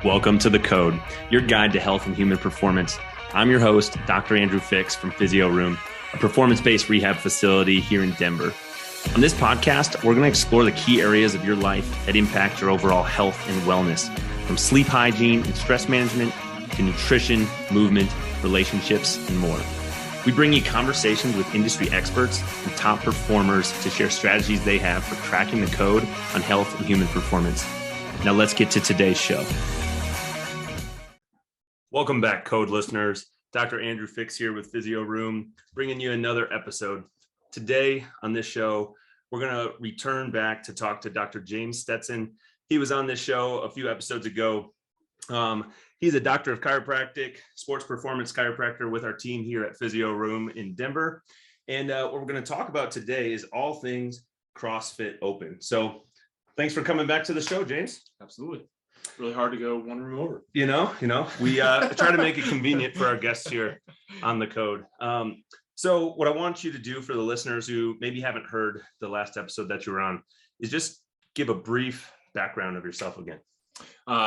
Welcome to The Code, your guide to health and human performance. I'm your host, Dr. Andrew Fix from Physio Room, a performance-based rehab facility here in Denver. On this podcast, we're going to explore the key areas of your life that impact your overall health and wellness, from sleep hygiene and stress management to nutrition, movement, relationships, and more. We bring you conversations with industry experts and top performers to share strategies they have for cracking the code on health and human performance. Now let's get to today's show. Welcome back, Code listeners. Dr. Andrew Fix here with Physio Room, bringing you another episode. Today on this show, we're going to return back to talk to Dr. James Stetson. He was on this show a few episodes ago. He's a doctor of chiropractic, sports performance chiropractor with our team here at Physio Room in Denver. And what we're going to talk about today is all things CrossFit Open. So thanks for coming back to the show, James. Absolutely. Really hard to go one room over. We try to make it convenient for our guests here on the Code. So what I want you to do for the listeners who maybe haven't heard the last episode that you were on is just give a brief background of yourself again.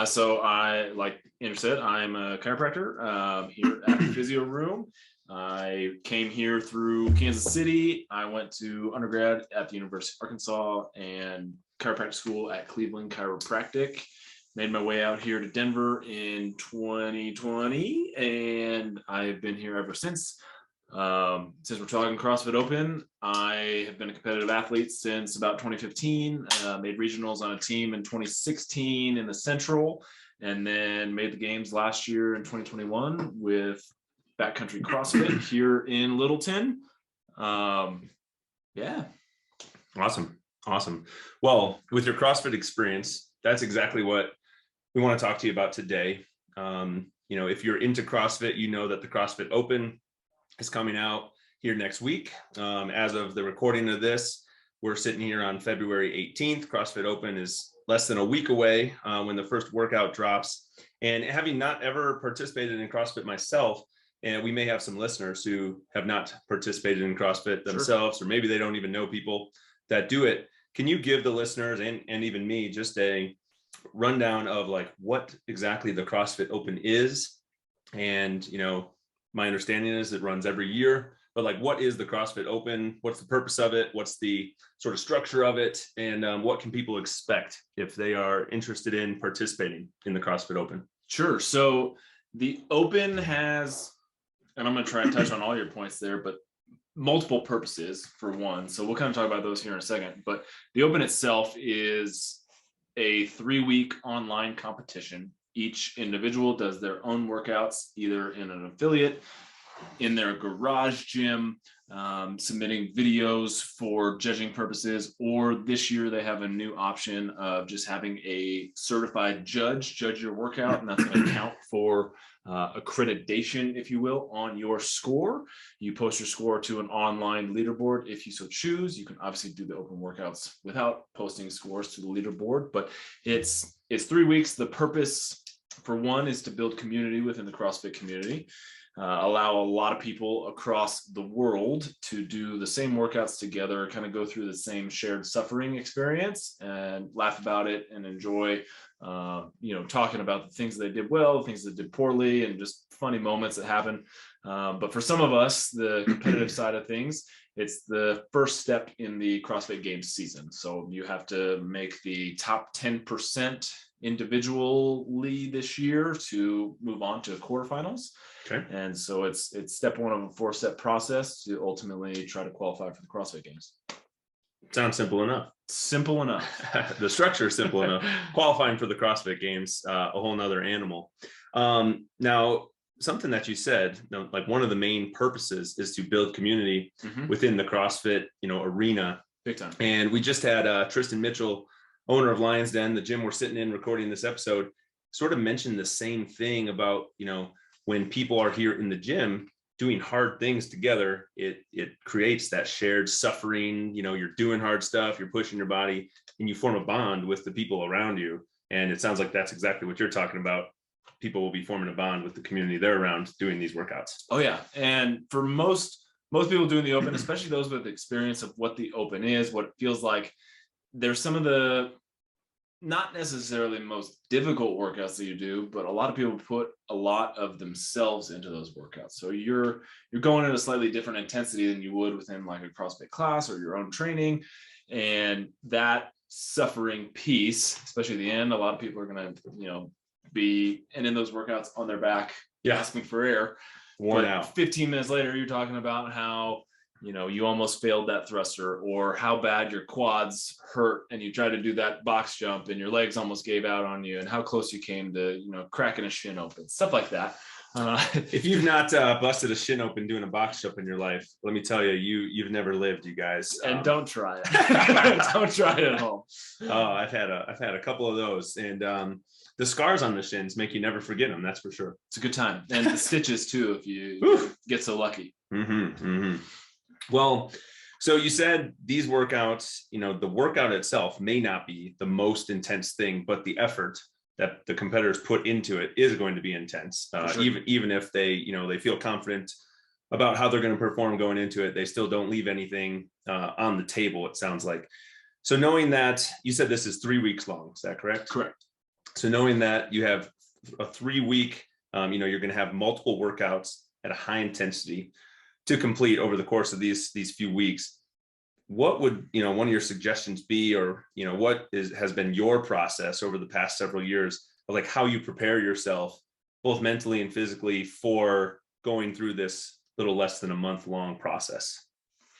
So I, like Andrew said, I'm a chiropractor here at Physio Room. I came here through Kansas City. I went to undergrad at the University of Arkansas and chiropractic school at Cleveland Chiropractic. Made my way out here to Denver in 2020, and I've been here ever since. Since we're talking CrossFit Open, I have been a competitive athlete since about 2015, made regionals on a team in 2016 in the Central, and then made the games last year in 2021 with backcountry CrossFit here in Littleton. Yeah. Awesome. Well, with your CrossFit experience, that's exactly what we want to talk to you about today. If you're into CrossFit, you know that the CrossFit Open is coming out here next week. As of the recording of this, we're sitting here on February 18th. CrossFit Open is less than a week away when the first workout drops. And having not ever participated in CrossFit myself, and we may have some listeners who have not participated in CrossFit themselves, Or maybe they don't even know people that do it. Can you give the listeners and even me just a rundown of like what exactly the CrossFit Open is? And, my understanding is it runs every year, but like, what is the CrossFit Open? What's the purpose of it? What's the sort of structure of it? And what can people expect if they are interested in participating in the CrossFit Open? Sure. So the Open has, and I'm going to try and touch on all your points there, but multiple purposes for one. So we'll kind of talk about those here in a second, but the Open itself is a 3-week online competition. Each individual does their own workouts, either in an affiliate, in their garage gym, submitting videos for judging purposes, or this year they have a new option of just having a certified judge your workout, and that's going to count for accreditation, if you will, on your score. You post your score to an online leaderboard if you so choose. You can obviously do the open workouts without posting scores to the leaderboard, but it's 3 weeks. The purpose, for one, is to build community within the CrossFit community, allow a lot of people across the world to do the same workouts together, kind of go through the same shared suffering experience and laugh about it and enjoy, talking about the things they did well, things that did poorly, and just funny moments that happen. But for some of us, the competitive side of things, it's the first step in the CrossFit Games season. So you have to make the top 10% individually this year to move on to quarterfinals. Okay. And so it's step one of a 4-step process to ultimately try to qualify for the CrossFit Games. Sounds simple enough. Simple enough. The structure is simple enough. Qualifying for the CrossFit Games, a whole nother animal. Now, something that you said, like one of the main purposes is to build community within the CrossFit, arena. Big time. And we just had Tristan Mitchell, owner of Lions Den, the gym we're sitting in recording this episode, sort of mentioned the same thing about, when people are here in the gym doing hard things together, it creates that shared suffering. You're doing hard stuff, you're pushing your body, and you form a bond with the people around you. And it sounds like that's exactly what you're talking about. People will be forming a bond with the community they're around doing these workouts. Oh yeah. And for most people doing the Open, especially those with experience of what the Open is, what it feels like, there's some of the not necessarily the most difficult workouts that you do, but a lot of people put a lot of themselves into those workouts. So you're going at a slightly different intensity than you would within like a CrossFit class or your own training. And that suffering piece, especially at the end, a lot of people are going to, be ending those workouts on their back, asking for air. Worn out. 15 minutes later, you're talking about how you almost failed that thruster, or how bad your quads hurt and you tried to do that box jump and your legs almost gave out on you, and how close you came to, cracking a shin open, stuff like that. If you've not busted a shin open doing a box jump in your life, let me tell you, you've never lived, you guys. And don't try it. Don't try it at home. Oh, I've had a couple of those, and the scars on the shins make you never forget them. That's for sure. It's a good time, and the stitches too, if you get so lucky. Well, so you said these workouts, the workout itself may not be the most intense thing, but the effort that the competitors put into it is going to be intense. Sure. Even if they, they feel confident about how they're going to perform going into it, they still don't leave anything on the table, it sounds like. So knowing that, you said this is 3 weeks long, is that correct? Correct. So knowing that you have a 3-week, you're going to have multiple workouts at a high intensity to complete over the course of these few weeks, what would one of your suggestions be, or what has been your process over the past several years of like how you prepare yourself both mentally and physically for going through this little less than a month long process?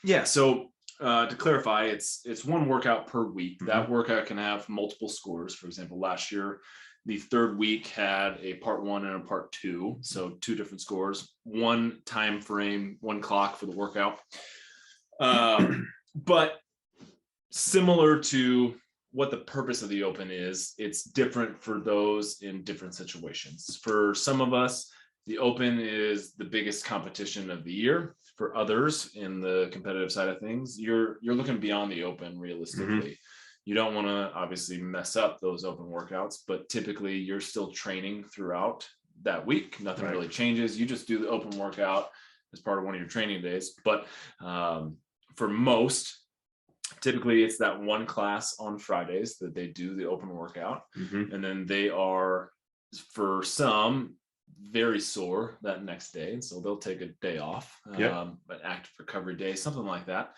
Yeah. So to clarify, it's one workout per week. That workout can have multiple scores. For example, last year, the third week had a part 1 and a part 2. So 2 different scores, 1 time frame, 1 clock for the workout. But similar to what the purpose of the Open is, it's different for those in different situations. For some of us, the Open is the biggest competition of the year. For others in the competitive side of things, you're looking beyond the Open realistically. You don't want to obviously mess up those Open workouts, but typically you're still training throughout that week. Nothing really changes. You just do the Open workout as part of one of your training days. But for most, typically it's that one class on Fridays that they do the Open workout. And then they are, for some, very sore that next day, and so they'll take a day off, an active recovery day, something like that,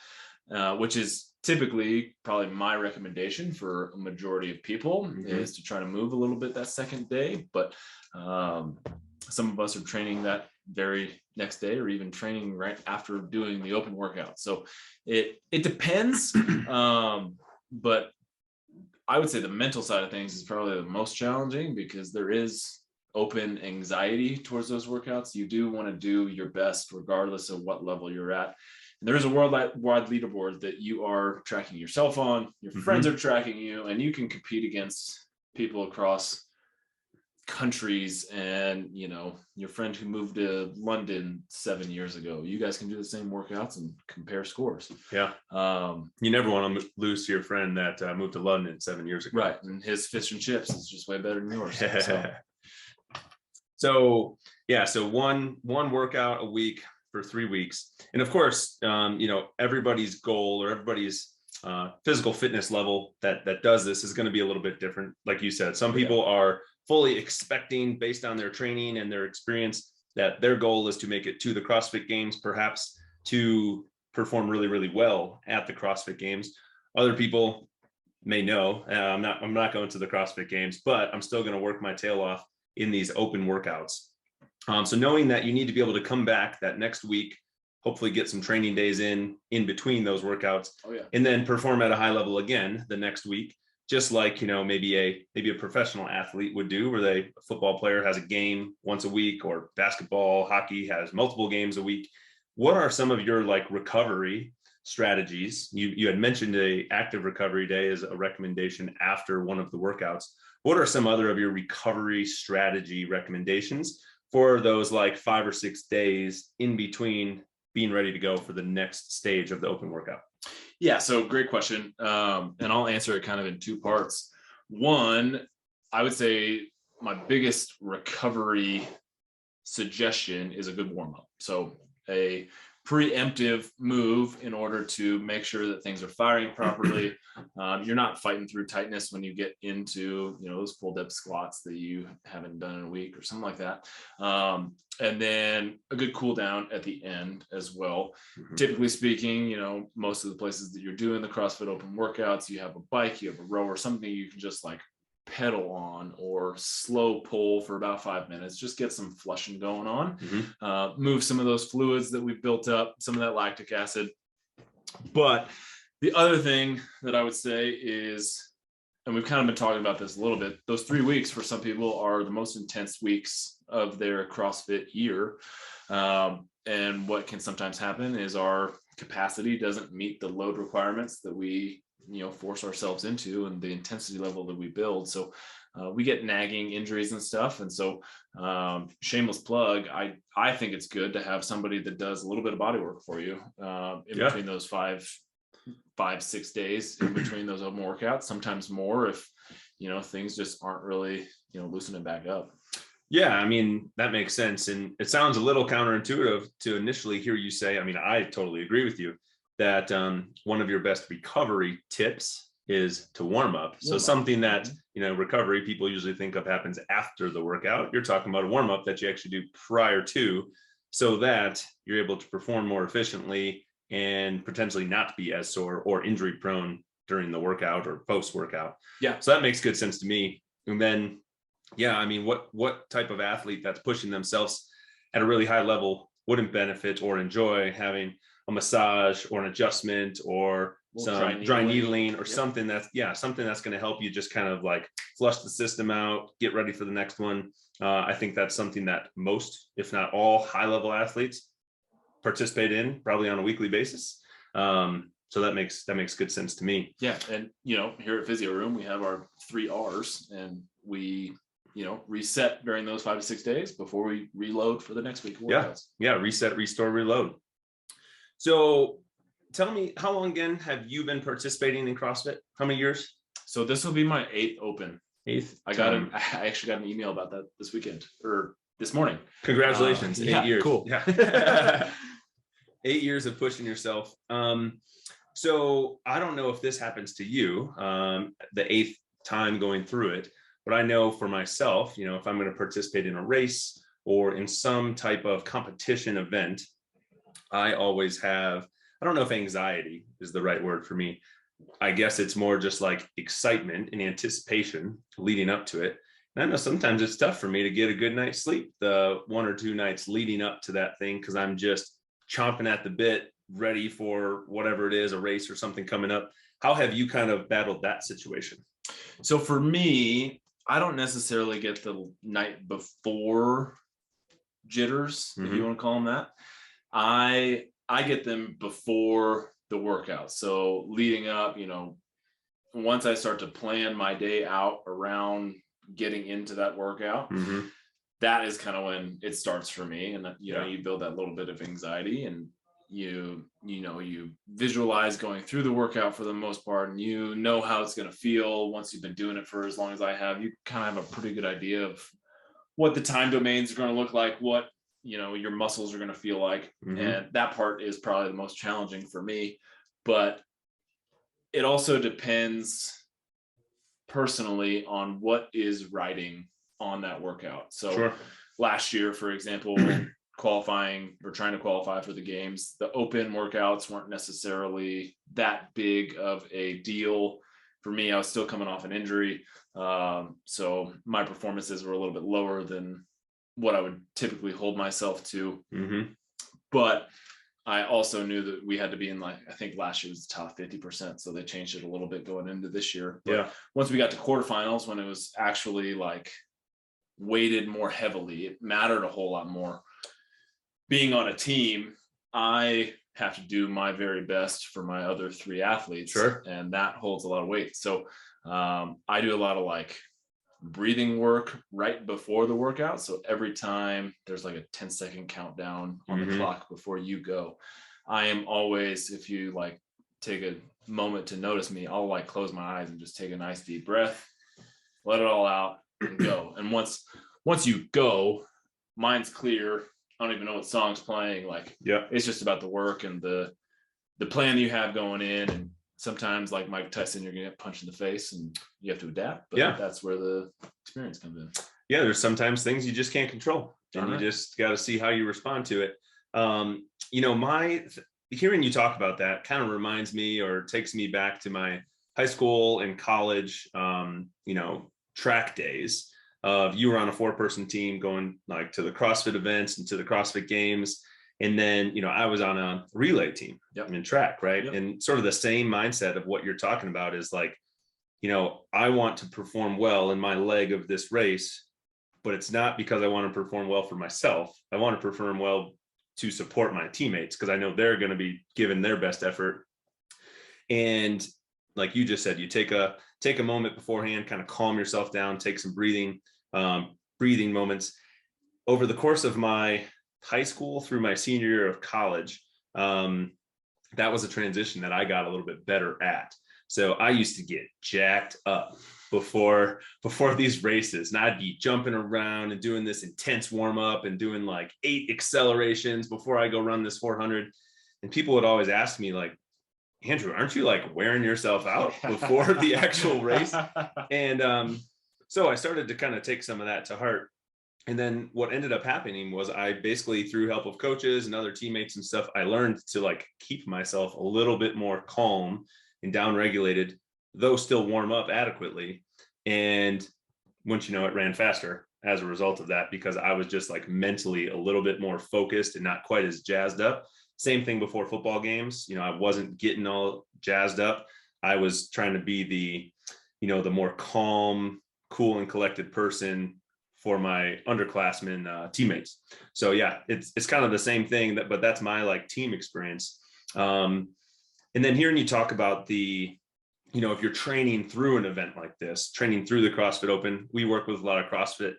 which is typically probably my recommendation for a majority of people, is to try to move a little bit that second day. But some of us are training that very next day, or even training right after doing the Open workout. So it depends, but I would say the mental side of things is probably the most challenging, because there is Open anxiety towards those workouts. You do want to do your best regardless of what level you're at. And there is a worldwide leaderboard that you are tracking yourself on, your friends are tracking you, and you can compete against people across countries. And your friend who moved to London 7 years ago, you guys can do the same workouts and compare scores. You never want to lose to your friend that moved to London 7 years ago, right? And his fish and chips is just way better than yours. So one workout a week for 3 weeks. And of course, everybody's goal or everybody's physical fitness level that does this is going to be a little bit different. Like you said, some people are fully expecting, based on their training and their experience, that their goal is to make it to the CrossFit Games, perhaps to perform really, really well at the CrossFit Games. Other people may know, I'm not going to the CrossFit Games, but I'm still going to work my tail off in these Open workouts. So knowing that you need to be able to come back that next week, hopefully get some training days in between those workouts, and then perform at a high level again the next week, just like maybe a professional athlete would do, where a football player has a game once a week, or basketball, hockey has multiple games a week. What are some of your recovery strategies? You had mentioned a active recovery day as a recommendation after one of the workouts. What are some other of your recovery strategy recommendations for those 5 or 6 days in between being ready to go for the next stage of the Open workout? Yeah, so great question. And I'll answer it kind of in 2 parts. One, I would say my biggest recovery suggestion is a good warm up. So a preemptive move in order to make sure that things are firing properly. You're not fighting through tightness when you get into, those full depth squats that you haven't done in a week or something like that. And then a good cool down at the end as well. Mm-hmm. Typically speaking, most of the places that you're doing the CrossFit Open workouts, you have a bike, you have a rower, something you can just like pedal on or slow pull for about 5 minutes, just get some flushing going on. Mm-hmm. Move some of those fluids that we've built up, some of that lactic acid. But the other thing that I would say is, and we've kind of been talking about this a little bit, those 3 weeks for some people are the most intense weeks of their CrossFit year. And what can sometimes happen is our capacity doesn't meet the load requirements that we force ourselves into and the intensity level that we build. So we get nagging injuries and stuff. And so shameless plug, I think it's good to have somebody that does a little bit of body work for you in between those 5-6 days in between those open workouts, sometimes more if things just aren't really loosening back up. Yeah, I mean, that makes sense. And it sounds a little counterintuitive to initially hear you say, I mean, I totally agree with you that one of your best recovery tips is to warm up. So something that, recovery people usually think of happens after the workout. You're talking about a warm up that you actually do prior to, so that you're able to perform more efficiently and potentially not be as sore or injury prone during the workout or post workout. Yeah. So that makes good sense to me. And then, yeah, I mean, what type of athlete that's pushing themselves at a really high level wouldn't benefit or enjoy having a massage or an adjustment or some dry needling or something that's going to help you just kind of like flush the system out, get ready for the next one. I think that's something that most, if not all, high level athletes participate in probably on a weekly basis. So that makes good sense to me. Yeah. And, here at Physio Room, we have our 3 R's, and we, reset during those 5 to 6 days before we reload for the next week of workouts. Yeah. Reset, restore, reload. So tell me, how long again have you been participating in CrossFit? How many years? So this will be my 8th open. 8th. I actually got an email about that this weekend or this morning. Congratulations. 8 years. Cool. Yeah. 8 years of pushing yourself. So I don't know if this happens to you, the 8th time going through it, but I know for myself, if I'm going to participate in a race or in some type of competition event, I always have, I don't know if anxiety is the right word for me. I guess it's more just like excitement and anticipation leading up to it. And I know sometimes it's tough for me to get a good night's sleep the 1 or 2 nights leading up to that thing, because I'm just chomping at the bit, ready for whatever it is, a race or something coming up. How have you kind of battled that situation? So for me, I don't necessarily get the night before jitters, if you want to call them that. I get them before the workout. So leading up, once I start to plan my day out around getting into that workout, that is kind of when it starts for me. And you build that little bit of anxiety, and you visualize going through the workout for the most part, and you know how it's going to feel. Once you've been doing it for as long as I have, you kind of have a pretty good idea of what the time domains are going to look like, what your muscles are going to feel like. And that part is probably the most challenging for me, but it also depends personally on what is riding on that workout. So last year, for example, qualifying or trying to qualify for the games, the open workouts weren't necessarily that big of a deal for me. I was still coming off an injury. So my performances were a little bit lower than what I would typically hold myself to. But I also knew that we had to be in, like, I think last year was the top 50%. So they changed it a little bit going into this year. But once we got to quarterfinals, when it was actually like weighted more heavily, it mattered a whole lot more. Being on a team, I have to do my very best for my other 3 athletes. And that holds a lot of weight. So I do a lot of like breathing work right before the workout. So every time there's like a 10-second countdown on the clock before you go, I am always, if you like take a moment to notice me, I'll like close my eyes and just take a nice deep breath, let it all out and go. And once you go, mind's clear. I don't even know what song's playing. Like, Yeah. it's just about the work and the plan you have going in. And sometimes, like Mike Tyson, you're gonna get punched in the face and you have to adapt. But Yeah, that's where the experience comes in. Yeah, there's sometimes things you just can't control, and you just got to see how you respond to it. Hearing you talk about that kind of reminds me, or takes me back to my high school and college, track days. You were on a 4-person team going like to the CrossFit events and to the CrossFit games. And then, I was on a relay team in track, right? Yep. And sort of the same mindset of what you're talking about is like, I want to perform well in my leg of this race, but it's not because I want to perform well for myself. I want to perform well to support my teammates because I know they're going to be giving their best effort. And like you just said, you take a moment beforehand, kind of calm yourself down, take some breathing moments. Over the course of my high school through my senior year of college, that was a transition that I got a little bit better at. So I used to get jacked up before these races, and I'd be jumping around and doing this intense warm up and doing like 8 accelerations before I go run this 400. And people would always ask me like, Andrew, aren't you like wearing yourself out before the actual race? And so I started to kind of take some of that to heart. And then what ended up happening was I basically, through help of coaches and other teammates and stuff, I learned to like keep myself a little bit more calm and down regulated, though still warm up adequately. And once you know it, ran faster as a result of that, because I was just like mentally a little bit more focused and not quite as jazzed up. Same thing before football games. I wasn't getting all jazzed up. I was trying to be the more calm, cool, and collected person for my underclassmen teammates. So yeah, it's kind of the same thing, but that's my like team experience. And then hearing you talk about if you're training through an event like this, training through the CrossFit Open, we work with a lot of CrossFit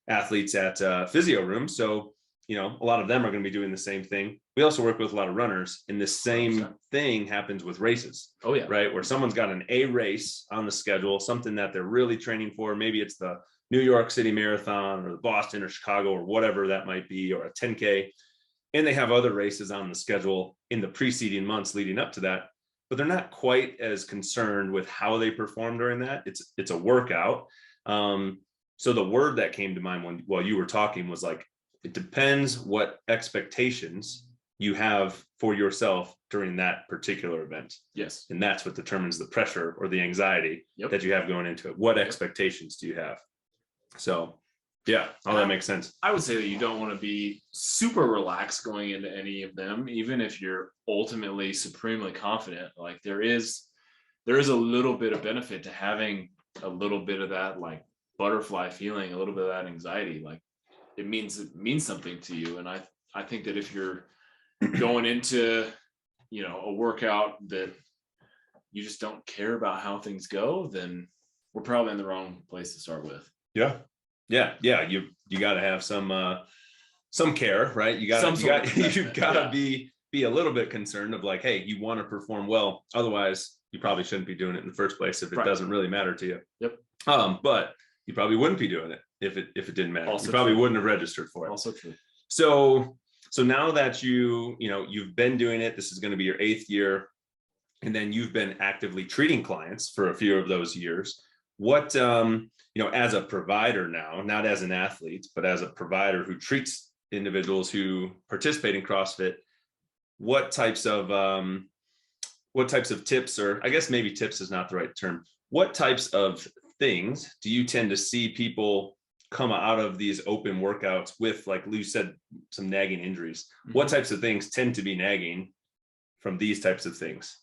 athletes at Physio Room. So, a lot of them are going to be doing the same thing. We also work with a lot of runners, and the same 100%. Thing happens with races. Oh yeah. Right. Where someone's got an A race on the schedule, something that they're really training for. Maybe it's the New York City Marathon or the Boston or Chicago or whatever that might be, or a 10K. And they have other races on the schedule in the preceding months leading up to that, but they're not quite as concerned with how they perform during that. It's a workout. So the word that came to mind while you were talking was like, it depends what expectations you have for yourself during that particular event. Yes. And that's what determines the pressure or the anxiety that you have going into it. What expectations do you have? So yeah, all that makes sense. I would say that you don't want to be super relaxed going into any of them, even if you're ultimately supremely confident. Like there is a little bit of benefit to having a little bit of that like butterfly feeling, a little bit of that anxiety. Like it means something to you. And I think that if you're going into, a workout that you just don't care about how things go, then we're probably in the wrong place to start with. Yeah. You got to have some care, right? You got to be a little bit concerned of like, hey, you want to perform well. Otherwise, you probably shouldn't be doing it in the first place if it doesn't really matter to you. Yep. But you probably wouldn't be doing it if it didn't matter. Also you probably wouldn't have registered for it. Also true. So now that you've been doing it, this is going to be your 8th year, and then you've been actively treating clients for a few of those years. What as a provider now, not as an athlete, but as a provider who treats individuals who participate in CrossFit, what types of tips, or I guess maybe tips is not the right term. What types of things do you tend to see people come out of these open workouts with, like Lou said, some nagging injuries? Mm-hmm. What types of things tend to be nagging from these types of things?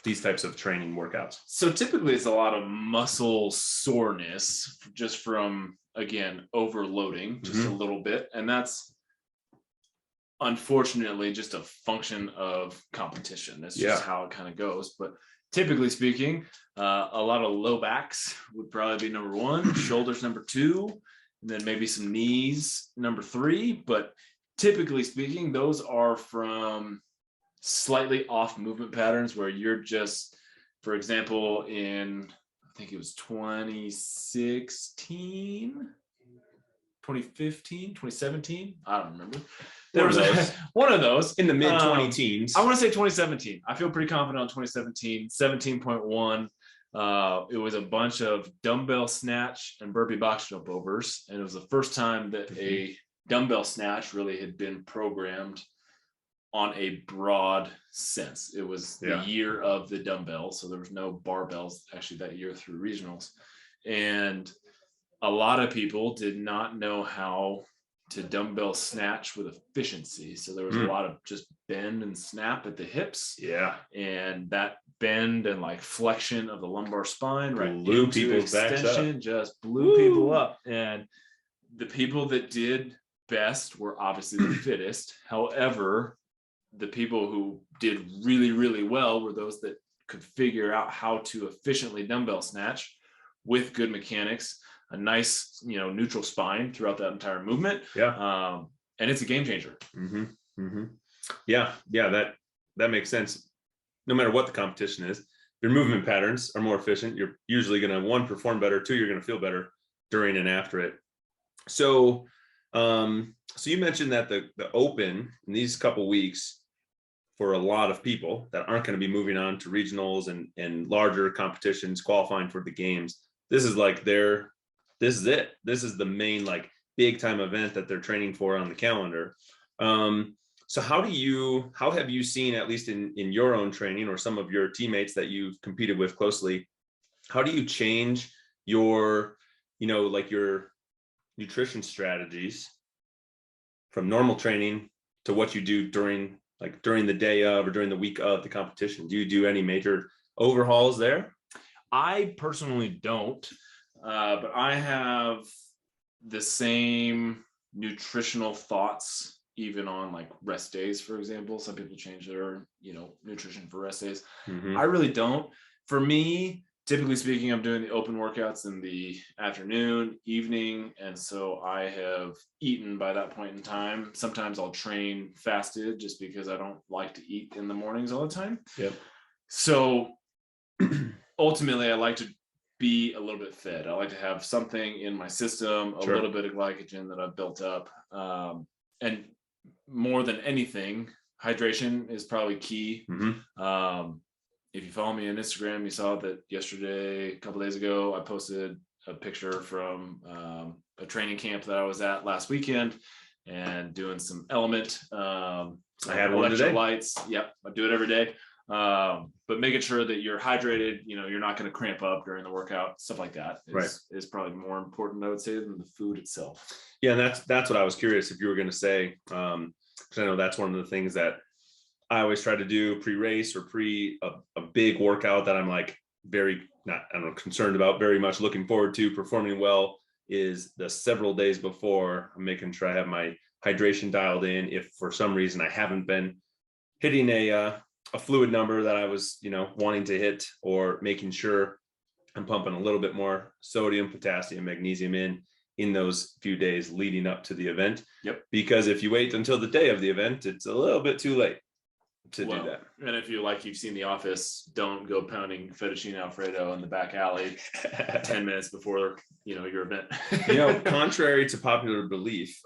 These types of training workouts? So typically it's a lot of muscle soreness just from, again, overloading just a little bit. And that's unfortunately just a function of competition. That's just how it kind of goes. But typically speaking, a lot of low backs would probably be number 1, shoulders number 2, and then maybe some knees number 3. But typically speaking, those are from slightly off movement patterns where you're just, for example, I think it was 2016, 2015, 2017, I don't remember. There One was of those. one of those In the mid 20 teens. I want to say 2017. I feel pretty confident on 2017, 17.1. It was a bunch of dumbbell snatch and burpee box jump overs. And it was the first time that a dumbbell snatch really had been programmed on a broad sense. It was the year of the dumbbell. So there was no barbells actually that year through regionals. And a lot of people did not know how to dumbbell snatch with efficiency. So there was a lot of just bend and snap at the hips. Yeah. And that bend and like flexion of the lumbar spine blew into people's backs extension up. just blew people up. And the people that did best were obviously the fittest. However, the people who did really, really well were those that could figure out how to efficiently dumbbell snatch with good mechanics, a nice, neutral spine throughout that entire movement. Yeah. And it's a game changer. Yeah. That makes sense. No matter what the competition is, your movement patterns are more efficient. You're usually going to, one, perform better. Two, you're going to feel better during and after it. So, so you mentioned that the Open in these couple weeks, for a lot of people that aren't going to be moving on to regionals and larger competitions, qualifying for the games, this is like this is it. This is the main like big time event that they're training for on the calendar. So how have you seen, at least in your own training or some of your teammates that you've competed with closely, how do you change your, like your nutrition strategies from normal training to what you do during the day of or during the week of the competition? Do you do any major overhauls there? I personally don't, but I have the same nutritional thoughts even on like rest days, for example. Some people change their, nutrition for rest days. I really don't. For me, typically speaking, I'm doing the open workouts in the afternoon, evening. And so I have eaten by that point in time. Sometimes I'll train fasted just because I don't like to eat in the mornings all the time. Yep. So ultimately, I like to be a little bit fed. I like to have something in my system, a little bit of glycogen that I've built up. And more than anything, hydration is probably key. If you follow me on Instagram, you saw that yesterday, a couple days ago, I posted a picture from a training camp that I was at last weekend and doing some element. I had one today. Electrolytes. Yep, I do it every day. But making sure that you're hydrated, you're not going to cramp up during the workout, stuff like that is probably more important, I would say, than the food itself. Yeah, and that's what I was curious if you were going to say, because I know that's one of the things that I always try to do pre-race or a big workout that I'm like concerned about, very much looking forward to performing well, is the several days before. I'm making sure I have my hydration dialed in. If for some reason I haven't been hitting a fluid number that I was, wanting to hit, or making sure I'm pumping a little bit more sodium, potassium, magnesium in those few days leading up to the event. Yep. Because if you wait until the day of the event, it's a little bit too late to do that. And if you've seen The Office, don't go pounding fettuccine Alfredo in the back alley 10 minutes before, your event. Contrary to popular belief,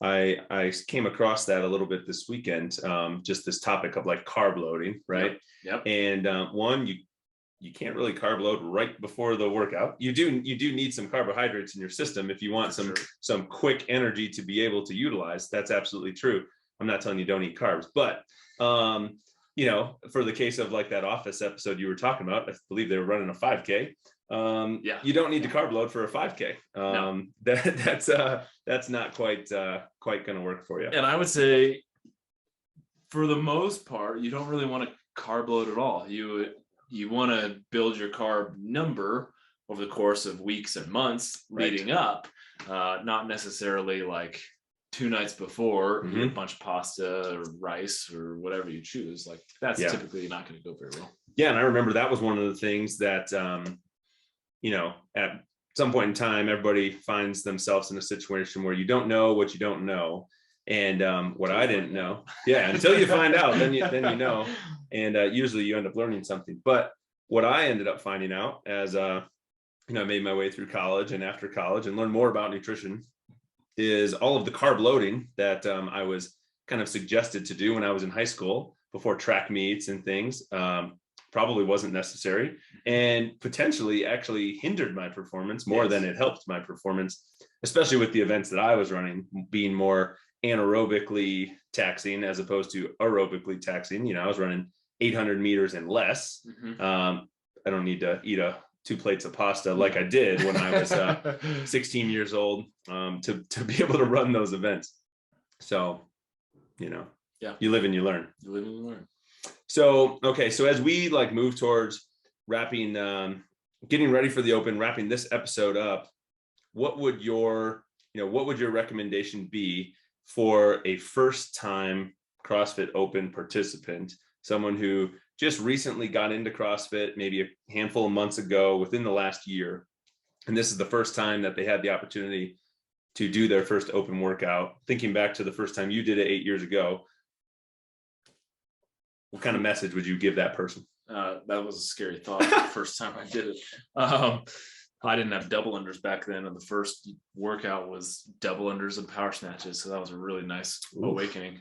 I came across that a little bit this weekend, just this topic of like carb loading, right? Yep. And one, you can't really carb load right before the workout. You do need some carbohydrates in your system if you want some quick energy to be able to utilize. That's absolutely true. I'm not telling you don't eat carbs, but for the case of like that Office episode you were talking about, I believe they were running a 5K. You don't need to carb load for a 5K. No. That's not quite going to work for you. And I would say, for the most part, you don't really want to carb load at all. You want to build your carb number over the course of weeks and months leading up, not necessarily like 2 nights before, eat a bunch of pasta or rice or whatever you choose. Like that's typically not going to go very well. Yeah. And I remember that was one of the things that, at some point in time, everybody finds themselves in a situation where you don't know what you don't know. And what I didn't know, until you find out, then you know. And usually you end up learning something. But what I ended up finding out as I made my way through college and after college and learned more about nutrition, is all of the carb loading that I was kind of suggested to do when I was in high school before track meets and things. Probably wasn't necessary and potentially actually hindered my performance more than it helped my performance, especially with the events that I was running being more anaerobically taxing as opposed to aerobically taxing. You know, I was running 800 meters and less. I don't need to eat 2 plates of pasta like I did when I was 16 years old to be able to run those events. So, you know, you live and you learn. You live and you learn. So, okay. So as we like move towards wrapping, getting ready for the Open, wrapping this episode up, what would your recommendation be for a first time CrossFit Open participant, someone who just recently got into CrossFit, maybe a handful of months ago within the last year, and this is the first time that they had the opportunity to do their first open workout? Thinking back to the first time you did it 8 years ago, what kind of message would you give that person? That was a scary thought the first time I did it. I didn't have double unders back then, and the first workout was double unders and power snatches, so that was a really nice awakening.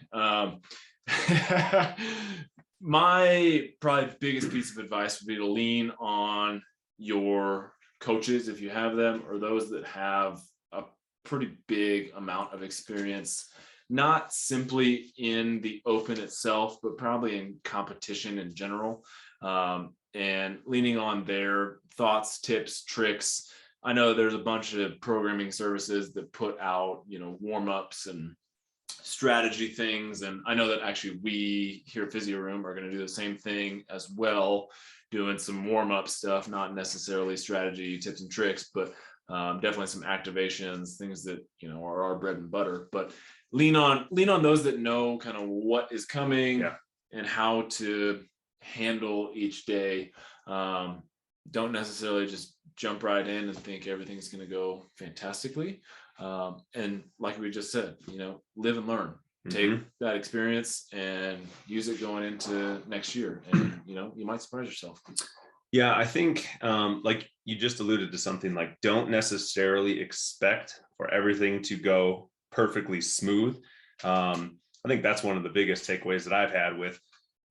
My probably biggest piece of advice would be to lean on your coaches if you have them, or those that have a pretty big amount of experience, not simply in the Open itself, but probably in competition in general, and leaning on their thoughts, tips, tricks. I know there's a bunch of programming services that put out, warm-ups and strategy things. And I know that actually we here at Physio Room are going to do the same thing as well, doing some warm-up stuff, not necessarily strategy, tips and tricks, but definitely some activations, things that, are our bread and butter. But lean on those that know kind of what is coming and how to handle each day. Don't necessarily just jump right in and think everything's going to go fantastically. And like we just said, live and learn. Take that experience and use it going into next year, and you might surprise yourself. Yeah, I think like you just alluded to something, like don't necessarily expect for everything to go perfectly smooth. I think that's one of the biggest takeaways that I've had with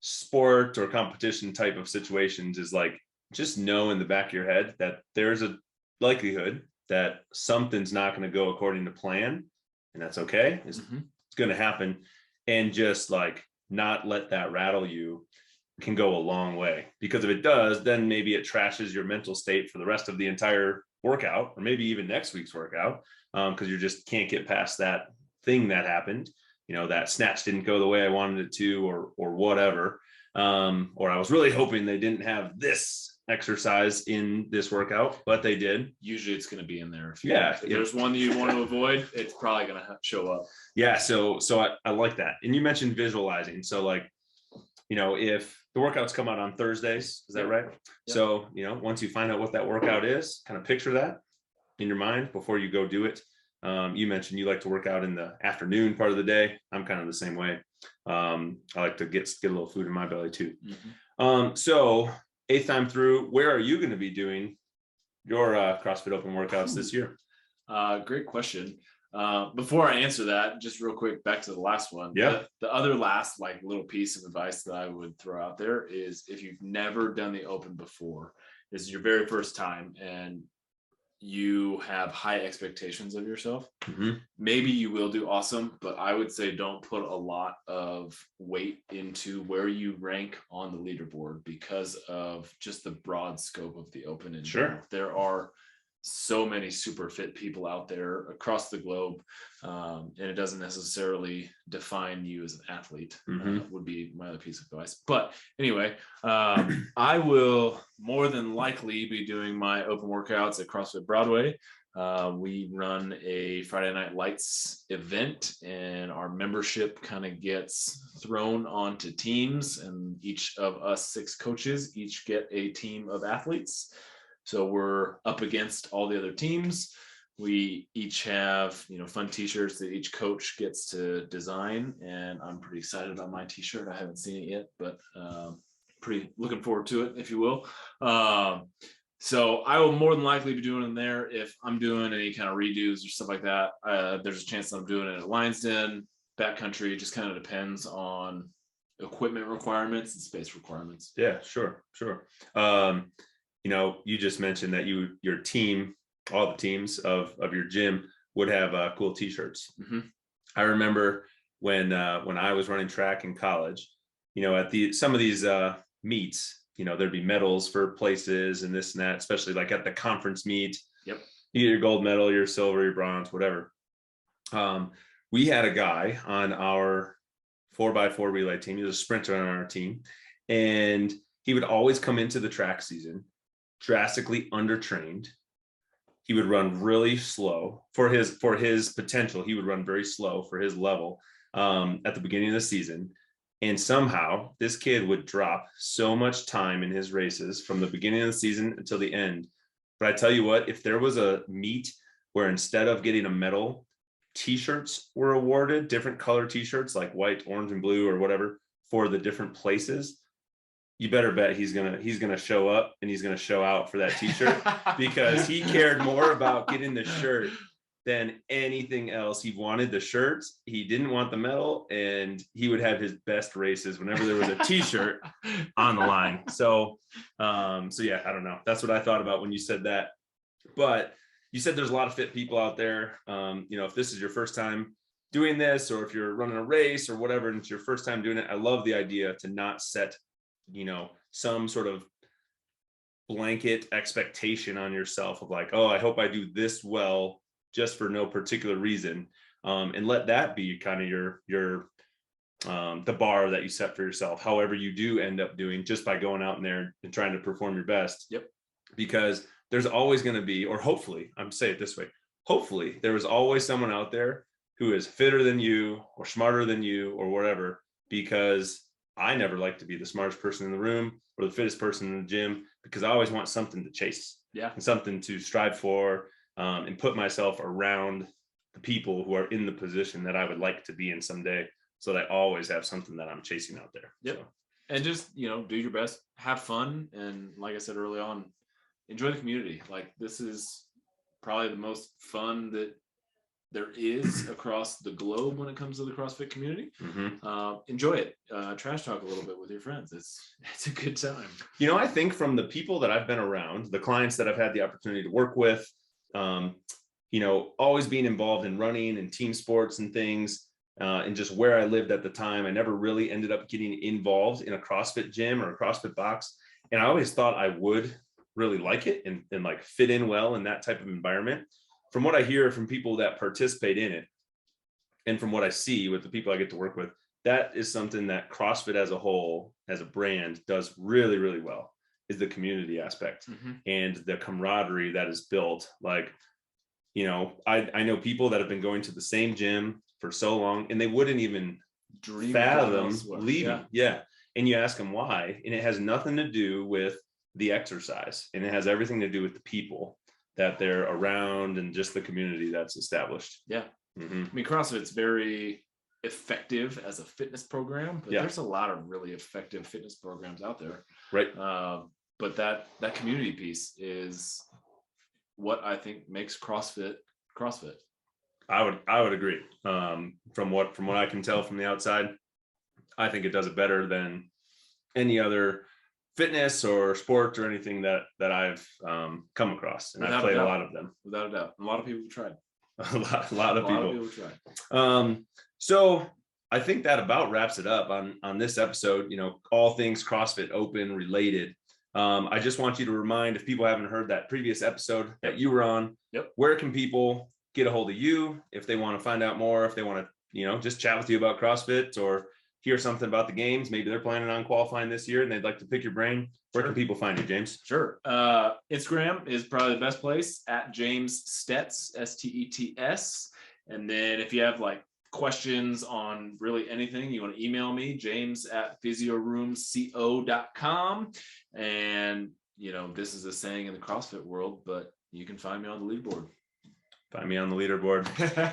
sport or competition type of situations is like, just know in the back of your head that there's a likelihood that something's not going to go according to plan, and that's okay. It's going to happen, and just like not let that rattle you can go a long way, because if it does, then maybe it trashes your mental state for the rest of the entire workout, or maybe even next week's workout, because you just can't get past that thing that happened. That snatch didn't go the way I wanted it to, or whatever. Or I was really hoping they didn't have this exercise in this workout, but they did. Usually it's going to be in there. If there's one that you want to avoid, it's probably going to show up. Yeah. So I like that. And you mentioned visualizing. So like, if the workouts come out on Thursdays, is that right? So, once you find out what that workout is, kind of picture that in your mind before you go do it. You mentioned you like to work out in the afternoon part of the day. I'm kind of the same way. I like to get a little food in my belly too. So 8th time through, where are you going to be doing your CrossFit Open workouts this year? Great question. Before I answer that, just real quick, back to the last one. Yeah. The other last little piece of advice that I would throw out there is, if you've never done the Open before, this is your very first time, and you have high expectations of yourself, maybe you will do awesome, but I would say don't put a lot of weight into where you rank on the leaderboard, because of just the broad scope of the Open. And there are so many super fit people out there across the globe, and it doesn't necessarily define you as an athlete. Would be my other piece of advice. But anyway, I will more than likely be doing my Open workouts at CrossFit Broadway. We run a Friday Night Lights event, and our membership kind of gets thrown onto teams, and each of us 6 coaches each get a team of athletes. So we're up against all the other teams. We each have, fun t-shirts that each coach gets to design. And I'm pretty excited about my t-shirt. I haven't seen it yet, but pretty looking forward to it, if you will. So I will more than likely be doing it there. If I'm doing any kind of redos or stuff like that, there's a chance that I'm doing it at Lions Den, backcountry. It just kind of depends on equipment requirements and space requirements. Yeah, sure. You just mentioned that your team, all the teams of your gym would have cool t-shirts. Mm-hmm. I remember when I was running track in college, at some of these meets, there'd be medals for places and this and that, especially like at the conference meet. Yep. You get your gold medal, your silver, your bronze, whatever. We had a guy on our 4x4 relay team. He was a sprinter on our team, and he would always come into the track season drastically undertrained. He would run really slow for his potential. He would run very slow for his level at the beginning of the season. And somehow this kid would drop so much time in his races from the beginning of the season until the end. But I tell you what, if there was a meet where instead of getting a medal, t-shirts were awarded, different color t-shirts like white, orange, and blue or whatever for the different places, you better bet he's gonna show up and he's gonna show out for that t-shirt because he cared more about getting the shirt than anything else. He wanted the shirts, he didn't want the medal, and he would have his best races whenever there was a t-shirt on the line. So yeah, I don't know. That's what I thought about when you said that. But you said there's a lot of fit people out there. If this is your first time doing this, or if you're running a race or whatever, and it's your first time doing it, I love the idea to not set some sort of blanket expectation on yourself of like, oh, I hope I do this well just for no particular reason, and let that be kind of your the bar that you set for yourself, however you do end up doing, just by going out in there and trying to perform your best. Yep. Because there's always going to be, or hopefully, I'm say it this way, hopefully there is always someone out there who is fitter than you or smarter than you or whatever, because I never like to be the smartest person in the room or the fittest person in the gym, because I always want something to chase, and something to strive for, and put myself around the people who are in the position that I would like to be in someday, so that I always have something that I'm chasing out there. Yep. So. And just, do your best, have fun. And like I said early on, enjoy the community. Like, this is probably the most fun that there is across the globe when it comes to the CrossFit community. Mm-hmm. Enjoy it. Trash talk a little bit with your friends. It's a good time. I think from the people that I've been around, the clients that I've had the opportunity to work with, always being involved in running and team sports and things, and just where I lived at the time, I never really ended up getting involved in a CrossFit gym or a CrossFit box. And I always thought I would really like it and like fit in well in that type of environment. From what I hear from people that participate in it, and from what I see with the people I get to work with, that is something that CrossFit as a whole, as a brand, does really, really well, is the community aspect. Mm-hmm. And the camaraderie that is built. Like, I know people that have been going to the same gym for so long, and they wouldn't even fathom leaving. Yeah. And you ask them why, and it has nothing to do with the exercise, and it has everything to do with the people that they're around and just the community that's established. Yeah. Mm-hmm. I mean, CrossFit's very effective as a fitness program, but there's a lot of really effective fitness programs out there. Right. But that community piece is what I think makes CrossFit. I would agree. From what I can tell from the outside, I think it does it better than any other fitness or sport or anything that I've come across, and I've played a lot of them. Without a doubt, a lot of people tried. a lot of people tried. So I think that about wraps it up on this episode. All things CrossFit Open related. I just want you to remind, if people haven't heard that previous episode that you were on, where can people get a hold of you if they want to find out more, if they want to, just chat with you about CrossFit or hear something about the games? Maybe they're planning on qualifying this year and they'd like to pick your brain. Where can people find you, James? Sure. Instagram is probably the best place, at James Stets, Stets. And then if you have like questions on really anything, you want to email me, james@physioroomco.com. And, this is a saying in the CrossFit world, but you can find me on the leaderboard. Find me on the leaderboard.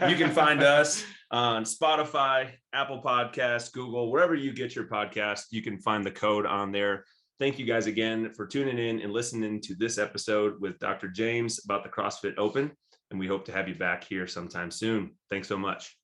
You can find us on Spotify, Apple Podcasts, Google, wherever you get your podcast. You can find the code on there thank you guys again for tuning in and listening to this episode with Dr. James about the CrossFit Open. And we hope to have you back here sometime soon. Thanks so much.